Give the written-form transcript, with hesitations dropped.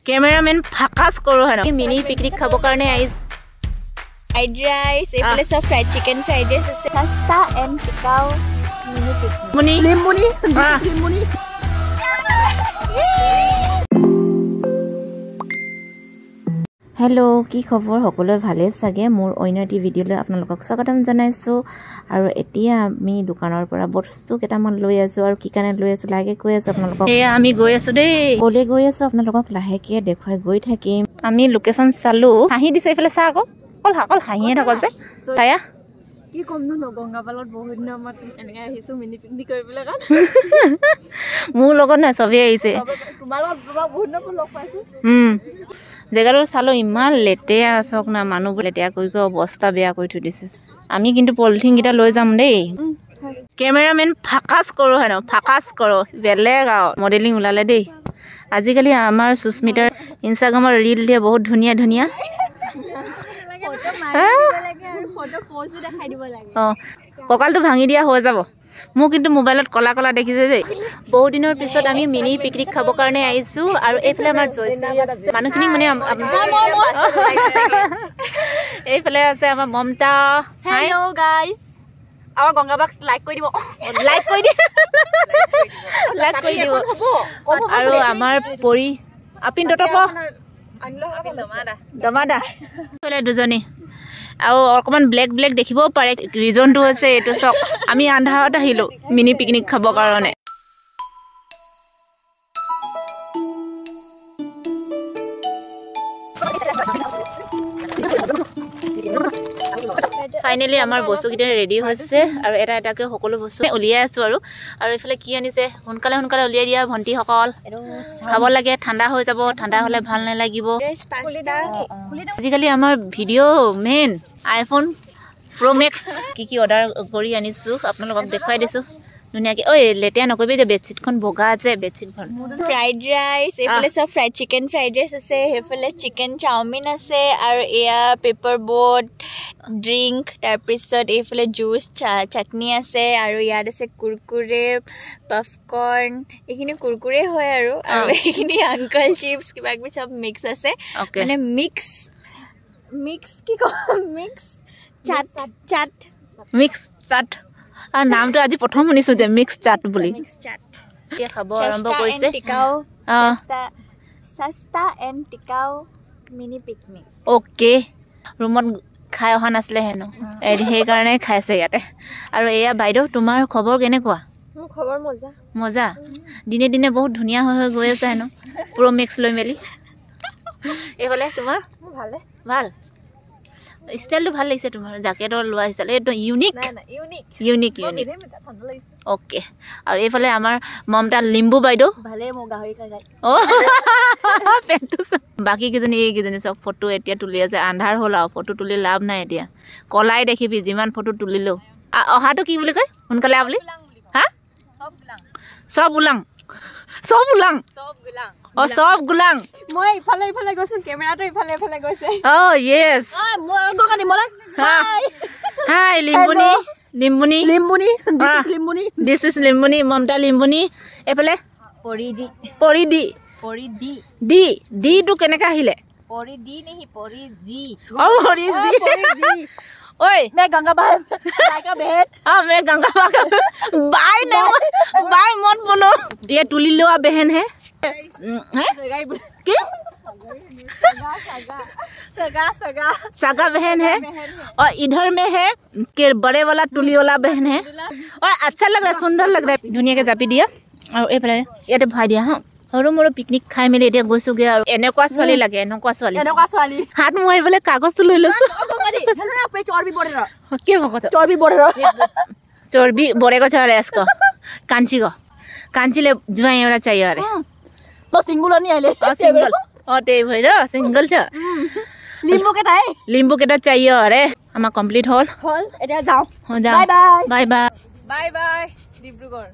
Cameraman focus koro hai na. Mini picnic khabo karne ais. Fried rice, a place of fried chicken, fried rice, pasta and tikau mini picnic. Muni. Limuni. Limuni. Hello, কি খবৰ সকলোৱে ভালে চাগে মোৰ অইনটি ভিডিঅ'লৈ আপোনালোকক স্বাগতম জনাইছো আৰু এতিয়া আমি দোকানৰ পৰা বস্তু কেটামান লৈ আছো আৰু কি কানে লৈ আছো লাগে কৈ আছো আপোনালোকক এ আমি গৈ আছো দেই কলে গৈ আছো আপোনালোকক লাহেকে দেখাই গৈ থাকিম আমি লোকেশন চালো হাঁহি দিছে ইফালে চা আকৌ কল হাঁহিয়ে থাক যে তায়া কি কম ন গংগাপালত বহুত দিন আমাৰ এনেকৈ আহিছো মিনি পিকনিক কৰিবলৈ কান মোৰ লগত নাই সবে আহিছে তোমাৰ লগত বহুত দিন লগ পাইছো জেগাটো চালো ইমান লেতেৰা আছক না মানুহ লেতেৰা কৰি অৱস্থা বেয়া কৰি থৈ দিছে আমি কিন্তু পলিথিন কেইটা লৈ যাম দেই কেমেৰামেন ফকাস কৰো হয় ন ফকাস কৰো বেলেগ মডেলিং ওলালে দেই আজিকালি আমাৰ সুস্মিতাৰ ইনষ্টাগ্ৰামৰ ৰীল দিয়ে বহুত ধুনীয়া ধুনীয়া কঁকালটো ভাঙি দিয়া হৈ যাব মোক কিন্তু মোবাইলত কলা কলা দেখিছে যে বহু দিনৰ পিছত আমি মিনি পিকনিক খাব কাৰণে আইছো আৰু এইফালে আমাৰ মানুহখিনি মানে এইফালে আছে আমাৰ মমতা হেল্ল গাইস আমাৰ গংগাবাক লাইক কৰি দিব আৰু আমাৰ পৰি আপিন টটপ দমাদা দুজনী আৰু অকমান ব্লেক দেখিব পাৰে ৰিজনটো হৈছে এইটো চক আমি আন্ধাৰত আহিলো মিনি পিকনিক খাব কাৰণে ফাইনালি আমাৰ বস্তু কিটা ৰেডি হৈছে আৰু এটা এটাকে সকলো বস্তু উলিয়াই আছো আৰু ইফালে কি আনিছে সোনকালে উলিয়াই দিয়া ভন্টি সকল খাব লাগে ঠাণ্ডা হৈ যাব ঠাণ্ডা হলে ভাল নালাগিব আজিকালি আমাৰ video' main iPhone pro max কি অৰ্ডাৰ কৰি আনিছো আপোনালোকক দেখুৱাই দিছো ধুনীয়াকে ঐ লেতেৰা নকৰিবি যে বেডশ্বীটখন বগা আছে বেডশ্বীটখন ফ্ৰাইড ৰাইচ এইফালে চব ফ্ৰাইড চিকেন ফ্ৰাইড ৰাইচ আছে সেইফালে চিকেন চাওমিন আছে আৰু এয়া পেপাৰ বোট ড্ৰিংক তাৰপিছত এইফালে জুচ চাটনি আছে আৰু ইয়াত আছে কুৰকুৰে পফকৰ্ণ এইখিনি কুৰকুৰে হয় আৰু এইখিনি আংকল চিপছ কিবা কিবি চব মিক্স আছে মানে মিক্স কি কয় মিক্স চাট আৰু নামটো আজি প্ৰথম শুনিছো যে মিক্স চাট বুলি এতিয়া খাব আৰম্ভ কৰিছে সস্তা এণ্ড টিকাও মিনি পিকনিক ওকে ৰুমত খাই অহা নাছিলে হেনো সেইকাৰণে খাইছে ইয়াতে আৰু এয়া বাইদেউ তোমাৰ খবৰ কেনেকুৱা মোৰ খবৰ মজা দিনে দিনে বহুত ধুনীয়া হৈ গৈ আছে হেনো প্ৰ মেক্স লৈ মেলি এইফালে তোমাৰ ভাল ষ্টাইলটো ভাল লাগিছে তোমাৰ জাকেটৰ লোৱা ষ্টাইল এইটো ইউনিক ওকে আৰু এইফালে আমাৰ মমতা লিম্বু বাইদেউ ভালে মোৰ গাহৰি খাই বাকী এইকেইজনী চব ফটো এতিয়া তুলি আছে আন্ধাৰ হ'ল আৰু ফটো তুলি লাভ নাই এতিয়া কলাই দেখিবি যিমান ফটো তুলিলেও অহাটো কি বুলি কয় সোনকালে বুলি হা চব ওলাং চব গুলাং মই ইফালে গৈছো কেমেৰাটো ইফালে গৈছে ইয়েস হাই লিম্বুনি দিস ইজ লিম্বুনি মমতা লিম্বুনি এফালে পৰি দি টো কেনেকা আহিলে পৰি জি ओए मैं गंगा बहन का बहन मैं गंगा बाय मत बोलो ये तुली लोआ बहन है क्या सगा बहन है और इधर में है कि बड़े वाला तुली वाला बहन है और अच्छा लग रहा है सुंदर लग रहा है दुनिया के जापी दिया और ये भाई दिया हाँ আৰু মোৰ পিকনিক খাই মেলি এতিয়া গৈছোগে আৰু এনেকুৱা ছোৱালী লাগে এনেকুৱা ছোৱালী হাত মই বলে কাগজটো লৈ লৈছো কি ভকত চৰ্বি বড়ে को चढ़ इसको कांची ले जुआई एउटा चाहिए अरे म सिंगल नि आइले सिंगल त्यही भएर सिंगल छ लिम्बू केटा चाहिए अरे আমাৰ কমপ্লিট হল এতিয়া যাও বাই বাই ডিব্ৰুগড়